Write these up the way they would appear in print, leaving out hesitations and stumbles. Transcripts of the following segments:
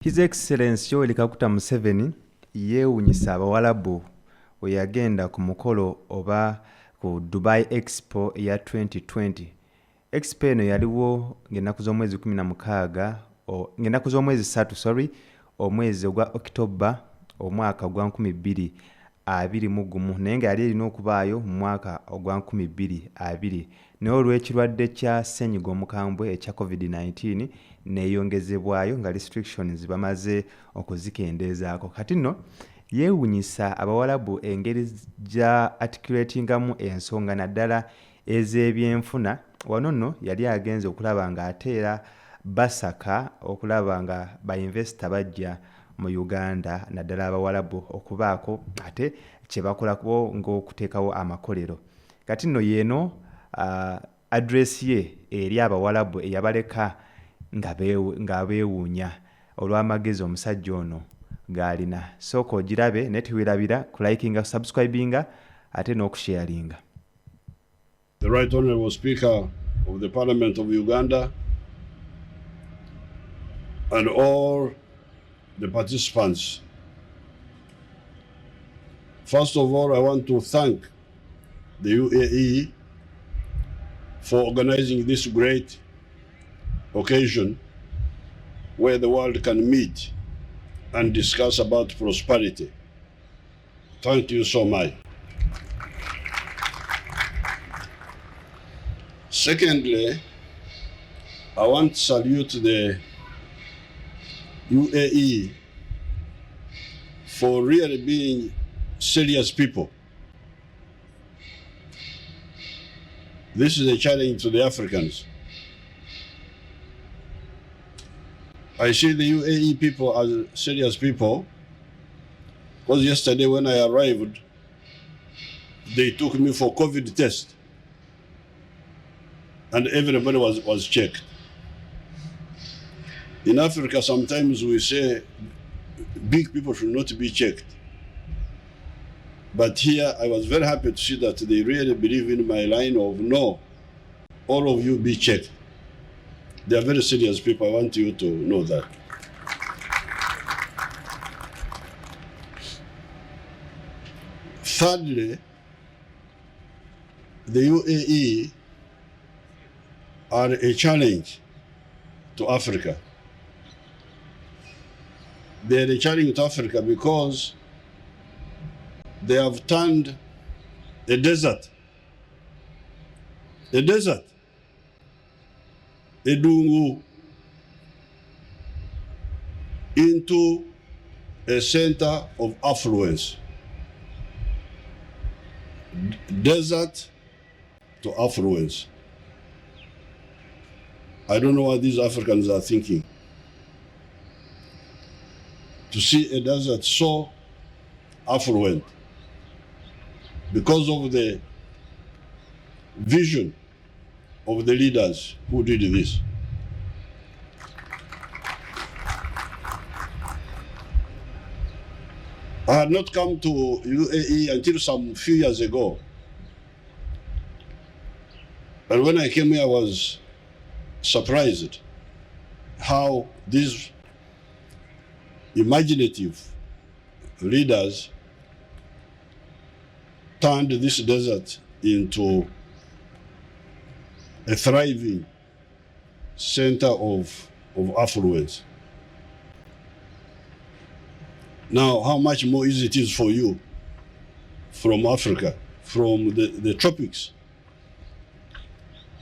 His Excellency Yoweri Kaguta Museveni yeewuunyisa abawalabu we yagenda ku mukolo oba ku Dubai expo ya 2020. Expo eno yaliwo ng'ennaku z'omwezi 16 ng'ennaku z'omwezi 3 omwezi ogwa October omwaka gwa 2021 naye nga yali erina okubaayo mu mwaka ogwa 2020 naye olw'ekirwadde kya ssenyiga omukambwe ekya COVID-19 neeyongezebwayo nga restrictions bamaze okuzikendeezaako. Kati nno yeewuunyisa abawalabu engeri gya articulatingamu ensonga naddala ez'ebyenfuna. Wano nno yali agenze okulaba ng'ateera basaka okulaba nga ba-investor bajja mu Uganda naddala abawalabu okubaako ate kye bakolako ng'okuteekawo amakolero. Kati nno yeeno address ye eri abawalabu eyabaleka nga beewuunya olw'amagezi omusajja ono g'alina. Sooka ogirabe naye teweerabira kulikinga, subscribinga ate n'okusharinga. The Right Honourable Speaker of the Parliament of Uganda and all the participants. First of all, I want to thank the UAE for organizing this great occasion where the world can meet and discuss about prosperity. Thank you so much. Secondly, I want to salute the UAE for really being serious people. This is a challenge to the Africans. I see the UAE people as serious people because yesterday when I arrived, they took me for COVID test and everybody was checked. In Africa, sometimes we say big people should not be checked. But here, I was very happy to see that they really believe in my line of no, all of you be checked. They are very serious people. I want you to know that. Thirdly, the UAE are a challenge to Africa. They are a challenge to Africa because they have turned a desert, Edungu, into a center of affluence. Desert to affluence. I don't know what these Africans are thinking. To see a desert so affluent because of the vision of the leaders who did this. I had not come to UAE until some few years ago. And when I came here, I was surprised how these imaginative leaders turned this desert into a thriving center of affluence. Now, how much more easy it is for you from Africa, from the tropics,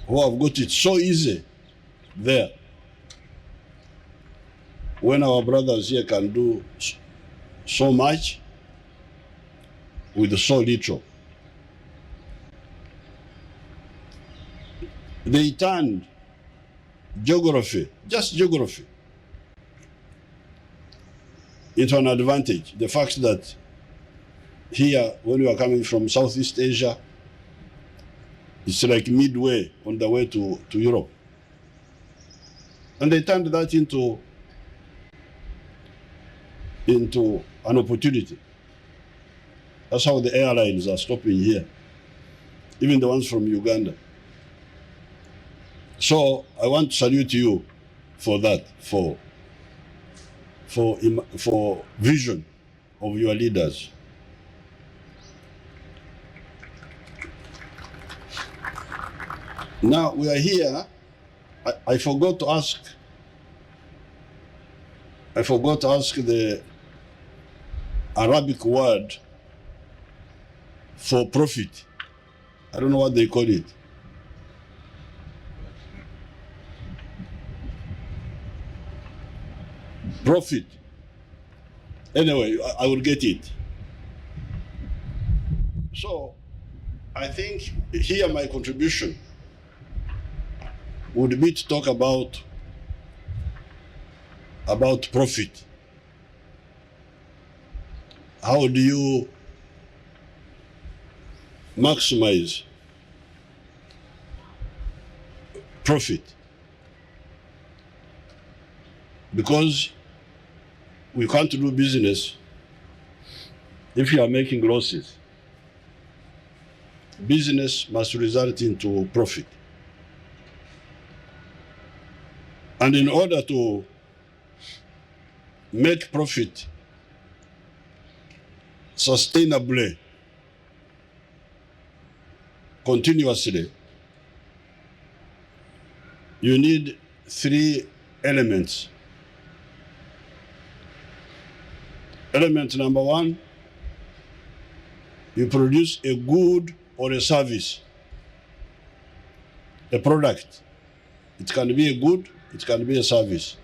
who have got it so easy there, when our brothers here can do so much with so little. They turned geography, just geography, into an advantage. The fact that here, when you are coming from Southeast Asia, it's like midway on the way to Europe. And they turned that into an opportunity. That's how the airlines are stopping here, even the ones from Uganda. So I want to salute you for that, for for vision of your leaders. Now we are here. I forgot to ask the Arabic word for profit. I don't know what they call it. Profit. Anyway, I will get it. So I think here my contribution would be to talk about profit. How do you maximize profit? Because we can't do business if you are making losses. Business must result into profit. And in order to make profit sustainably, continuously, you need 3 elements. Element number 1, you produce a good or a service, a product. It can be a good, it can be a service.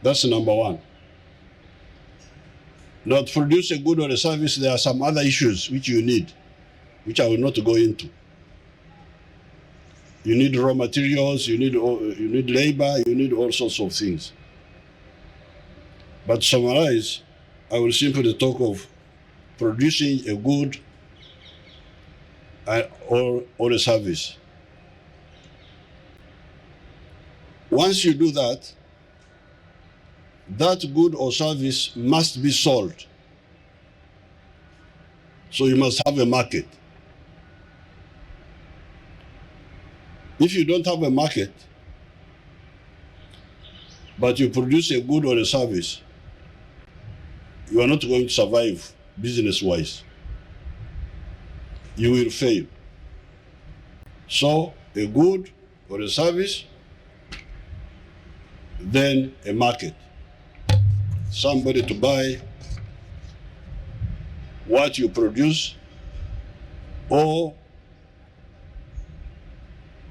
That's number 1. Now, to produce a good or a service, there are some other issues which you need, which I will not go into. You need raw materials, you need labor, you need all sorts of things. But to summarize, I will simply talk of producing a good or a service. Once you do that, that good or service must be sold. So you must have a market. If you don't have a market, but you produce a good or a service, you are not going to survive business-wise. You will fail. So a good or a service, then a market. Somebody to buy what you produce or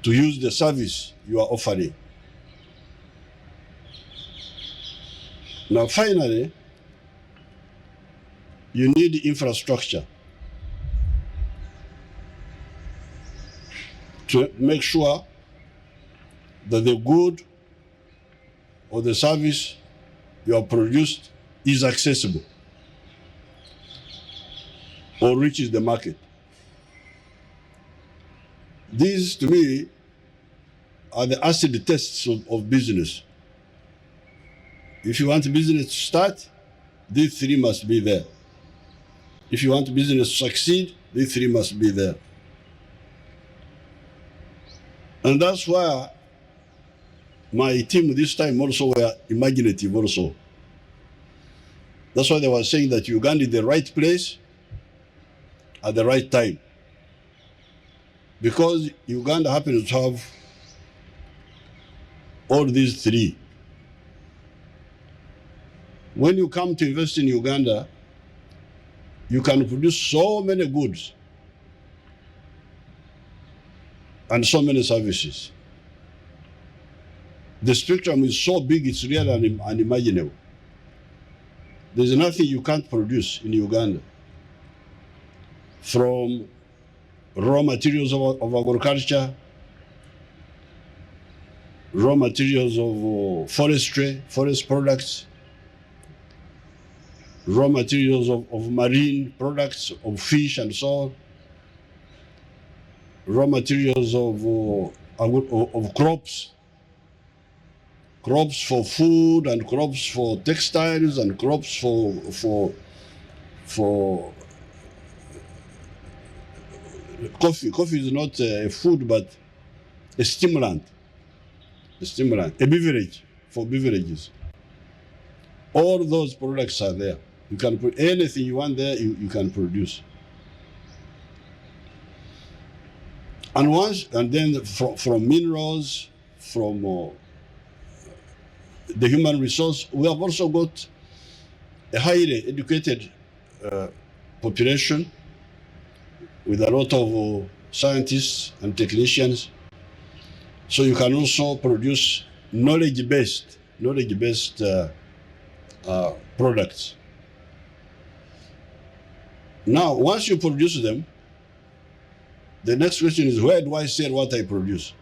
to use the service you are offering. Now, finally, you need infrastructure to make sure that the good or the service you have produced is accessible or reaches the market. These, to me, are the acid tests of business. If you want business to start, these 3 must be there. If you want business to succeed, these 3 must be there. And that's why my team this time also were imaginative also. That's why they were saying that Uganda is the right place at the right time. Because Uganda happens to have all these 3. When you come to invest in Uganda, you can produce so many goods and so many services. The spectrum is so big, it's really unimaginable. There's nothing you can't produce in Uganda. From raw materials of agriculture, raw materials of forestry, forest products, raw materials of marine products, of fish and so on, raw materials of crops for food and crops for textiles and crops for coffee. Coffee is not a food, but a stimulant, a beverage, for beverages. All those products are there. You can put anything you want there, you can produce. And then from minerals, from the human resource, we have also got a highly educated population with a lot of scientists and technicians. So you can also produce knowledge-based products. Now, once you produce them, the next question is, where do I sell what I produce?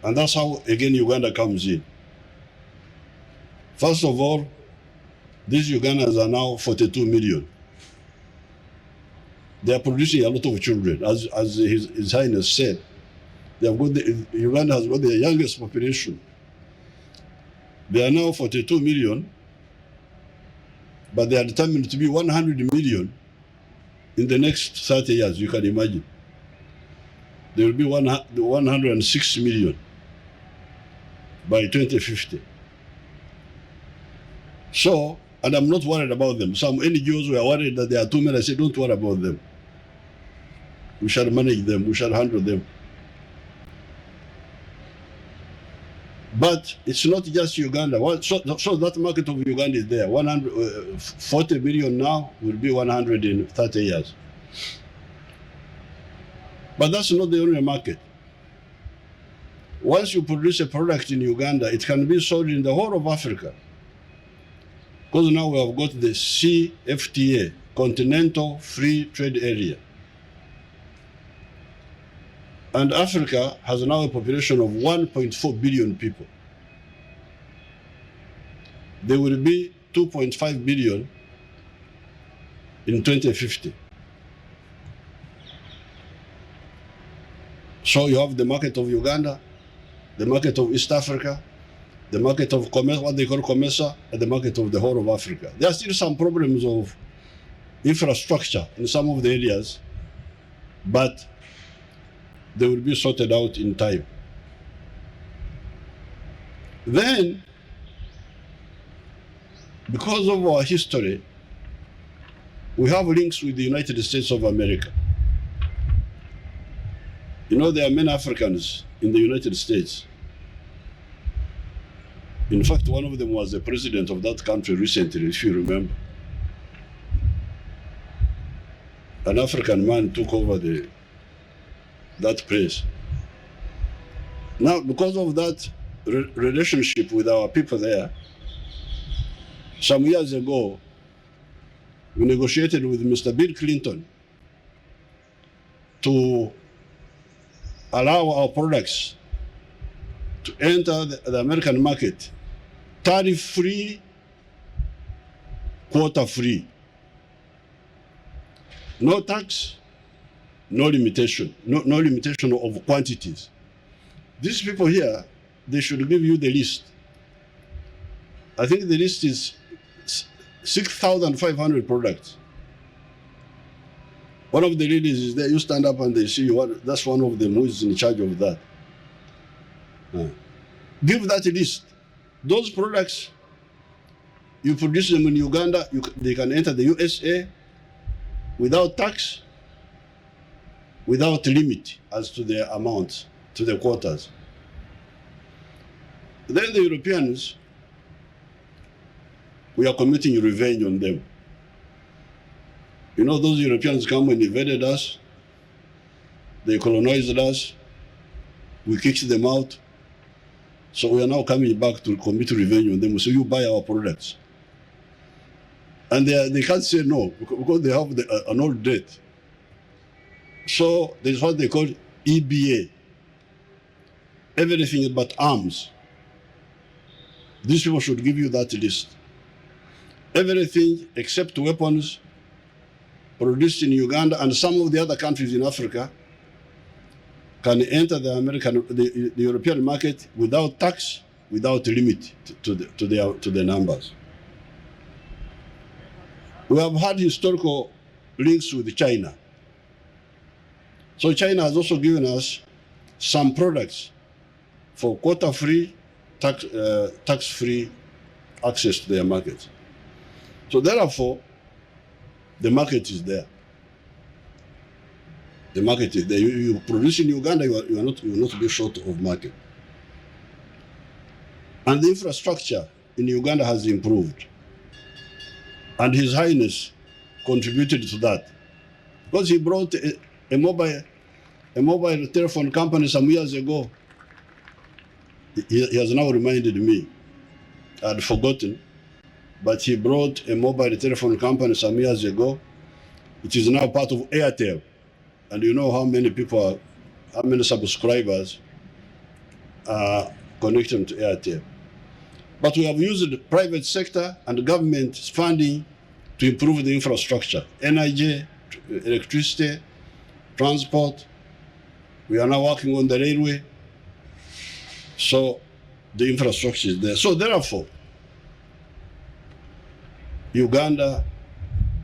And that's how, again, Uganda comes in. First of all, these Ugandans are now 42 million. They are producing a lot of children. As His Highness said, Uganda has got the youngest population. They are now 42 million, but they are determined to be 100 million in the next 30 years, you can imagine. There will be 106 million by 2050. So, and I'm not worried about them. Some NGOs were worried that there are too many. I said, don't worry about them. We shall manage them, we shall handle them. But it's not just Uganda. So that market of Uganda is there. 40 million now will be 100 in 30 years. But that's not the only market. Once you produce a product in Uganda, it can be sold in the whole of Africa. Because now we have got the CFTA, Continental Free Trade Area. And Africa has now a population of 1.4 billion people. There will be 2.5 billion in 2050. So you have the market of Uganda, the market of East Africa, the market of what they call COMESA, and the market of the whole of Africa. There are still some problems of infrastructure in some of the areas, but they will be sorted out in time. Then, because of our history, we have links with the United States of America. You know, there are many Africans in the United States. In fact, one of them was the president of that country recently, if you remember. An African man took over that place. Now, because of that relationship with our people there, some years ago, we negotiated with Mr. Bill Clinton to allow our products to enter the American market tariff-free, quota-free. No tax, no limitation, no limitation of quantities. These people here, they should give you the list. I think the list is 6,500 products. One of the ladies is there, you stand up and they see you, that's one of them who is in charge of that. Give that list. Those products, you produce them in Uganda, they can enter the USA without tax, without limit as to their amounts, to the quotas. Then the Europeans, we are committing revenge on them. You know, those Europeans come and invaded us, they colonized us, we kicked them out. So we are now coming back to commit revenge on them. So you buy our products. And they can't say no, because they have an old debt. So there's what they call EBA, everything but arms. These people should give you that list. Everything except weapons produced in Uganda and some of the other countries in Africa can enter the European market without tax, without limit to the numbers. We have had historical links with China. So China has also given us some products for quota-free, tax-free access to their markets. So therefore, the market is there. The market is there. You produce in Uganda, you will not be short of market. And the infrastructure in Uganda has improved. And His Highness contributed to that. Because he brought a mobile telephone company some years ago. He has now reminded me. I had forgotten. But he brought a mobile telephone company some years ago. It is now part of Airtel. And you know how many people, how many subscribers are connected to Airtel. But we have used the private sector and the government funding to improve the infrastructure, energy, electricity, transport. We are now working on the railway. So the infrastructure is there. So therefore, Uganda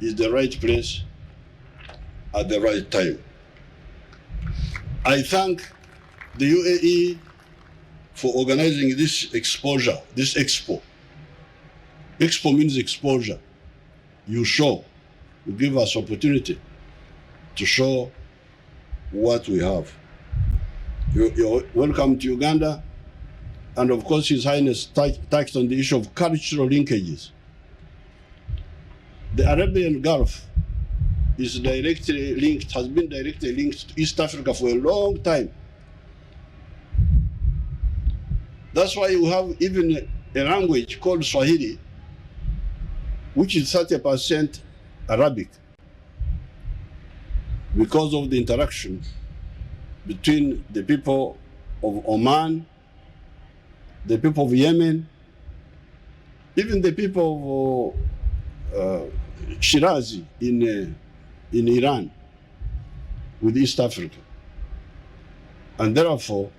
is the right place at the right time. I thank the UAE for organizing this exposure, this expo. Expo means exposure. You show, you give us opportunity to show what we have. You're welcome to Uganda. And of course, His Highness touched on the issue of cultural linkages. The Arabian Gulf is directly linked, has been directly linked to East Africa for a long time. That's why you have even a language called Swahili, which is 30% Arabic, because of the interaction between the people of Oman, the people of Yemen, even the people of Shirazi in Iran, with East Africa. And therefore,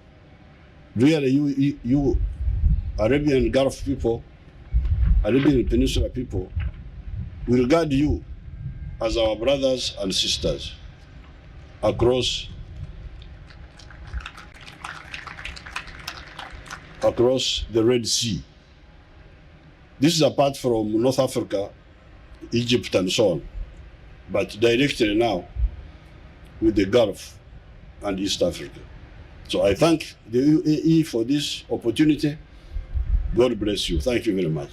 really you Arabian Gulf people, Arabian Peninsula people, we regard you as our brothers and sisters across the Red Sea. This is apart from North Africa, Egypt and so on, but directly now with the Gulf and East Africa. So I thank the UAE for this opportunity. God bless you. Thank you very much.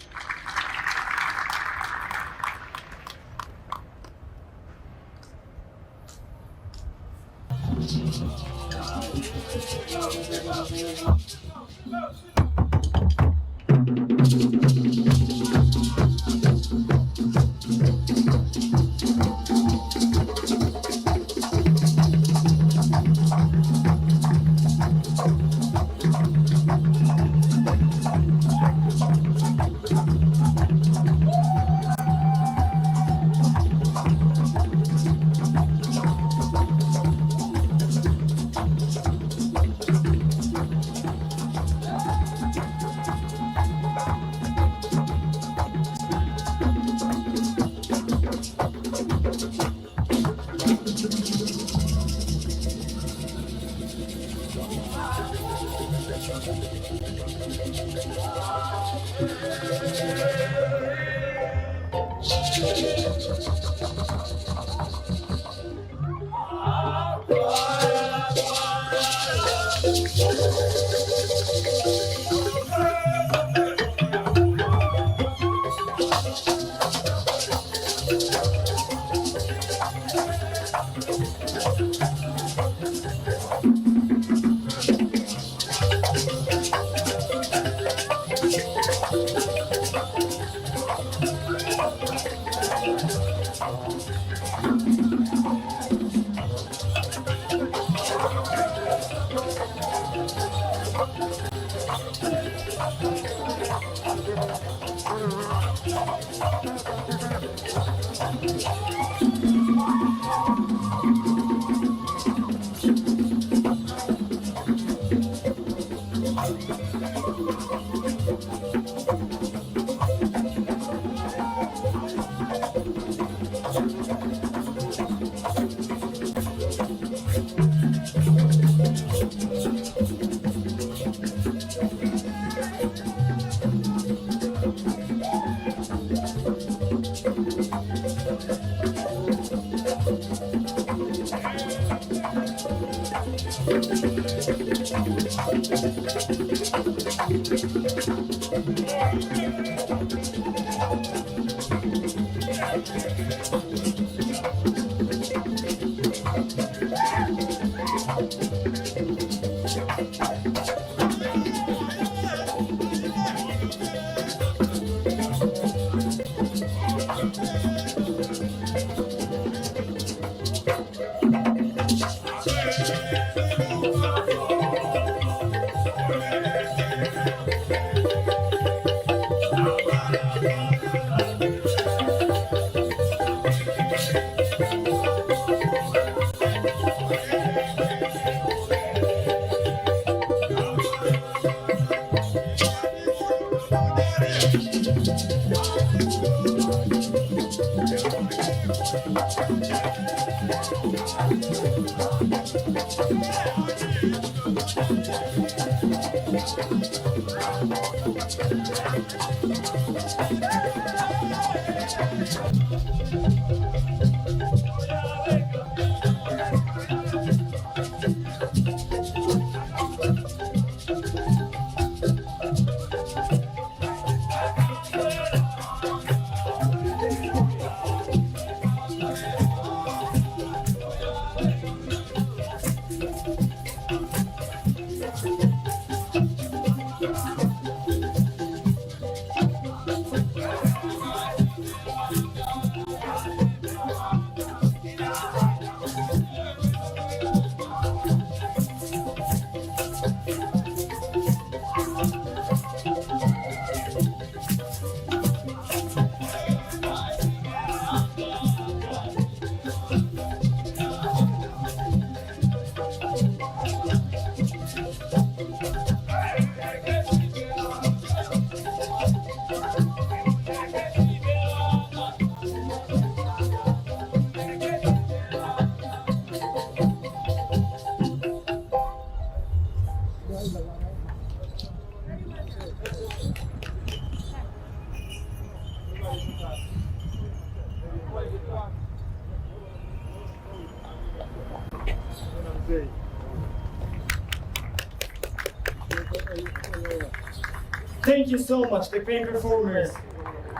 Thank you so much, the great performers,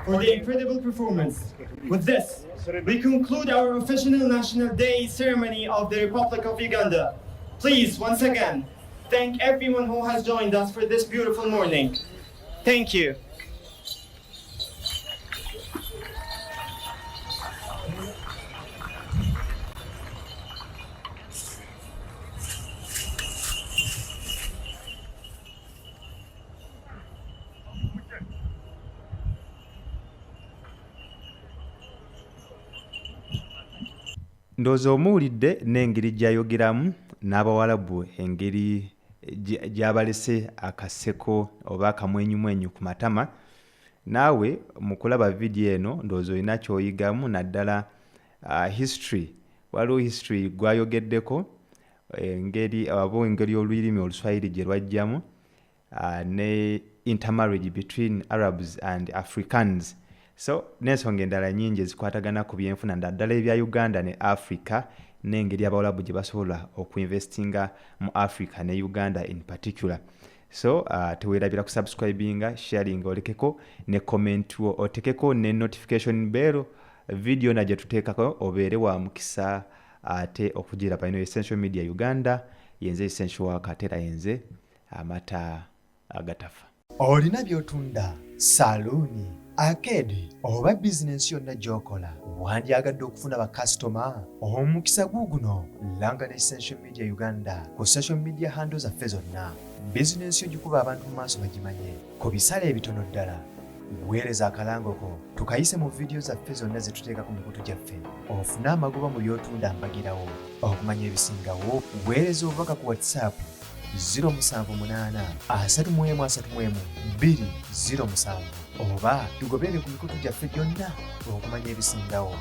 for the incredible performance. With this, we conclude our official National Day ceremony of the Republic of Uganda. Please, once again, thank everyone who has joined us for this beautiful morning. Thank you. Ndowooza omuwulidde n'engeri gy'ayogeramu n'Abawarabu, engeri gy'abalese akaseko oba akamwenyumwenyu ku matama. Naawe mu kulaba vidiyo eno ndowooza olina ky'oyigamu, naddala history. Waliwo history gwayogeddeko, engeri olulimi Oluswayiri gye lwajjamu, ne intermarriage between Arabs and Africans. So n'ensonga endala nnyingi ezikwatagana ku byenfuna naddala ebya Uganda ne Africa, n'engeri Abawarabu gye basobola okuinvestinga mu Africa ne Uganda in particular. So teweerabira ku subscribinga, sharing, olekeko ne comment wo, otekeko ne notification bell, video na gye tuteekako obeere wa mukisa ate okugira pa ino Essential Media Uganda. Yenze Essential Wakatera, yenze amata agatafa. Olina by'otunda, saluni, arcade oba bizinensi yonna gy'okola, wandyagadde okufuna bakasitoma? Omukisa guguno langa ne Essential Media Uganda ku social media handles zaffe zonna. Bizinensi ogikuba abantu mu maaso bagimanye ku bisale ebitono ddala. Weereza akalango ko tukayise mu vidiyo zaffe zonna ze tuteeka ku mikutu gyaffe, ofune amagoba mu by'otunda mbagirawo. Okumanya ebisingawo, weereza obubaka ku WhatsApp 078 31 207 oba tugobere ku mikutu gyaffe gyonna okumanya ebisingawo.